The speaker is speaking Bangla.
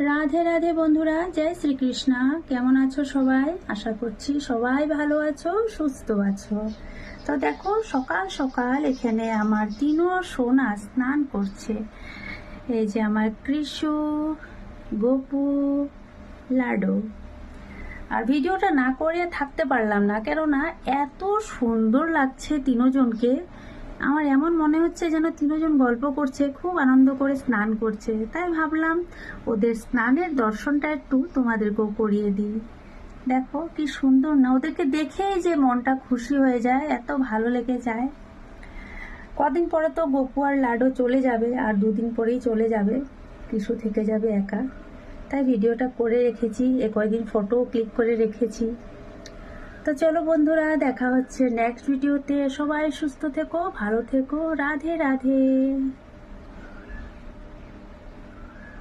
রাধে রাধে বন্ধুরা, জয় শ্রীকৃষ্ণা। কেমন আছো সবাই? আশা করছি সবাই ভালো আছো, সুস্থ আছো। তো দেখো, সকাল সকাল এখানে আমার তিনও সোনা স্নান করছে। এই যে আমার কৃষু, গোপু, লাডু। আর ভিডিওটা না করে থাকতে পারলাম না, কেননা এত সুন্দর লাগছে তিনজনকে। আমার এমন মনে হচ্ছে যেন তিনজন গল্প করছে, খুব আনন্দ করে স্নান করছে। তাই ভাবলাম ওদের স্নানের দর্শনটা একটু তোমাদেরকেও করিয়ে দিই। দেখো কি সুন্দর না, ওদেরকে দেখেই যে মনটা খুশি হয়ে যায়, এত ভালো লেগে যায়। কদিন পরে তো গপু আর লাডো চলে যাবে, আর দুদিন পরেই চলে যাবে, কিছু থেকে যাবে একা। তাই ভিডিওটা করে রেখেছি, কয়েকদিন ফটোও ক্লিক করে রেখেছি। তো চলো বন্ধুরা, দেখা হচ্ছে নেক্সট ভিডিওতে। সবাই সুস্থ থেকো, ভালো থেকো। রাধে রাধে।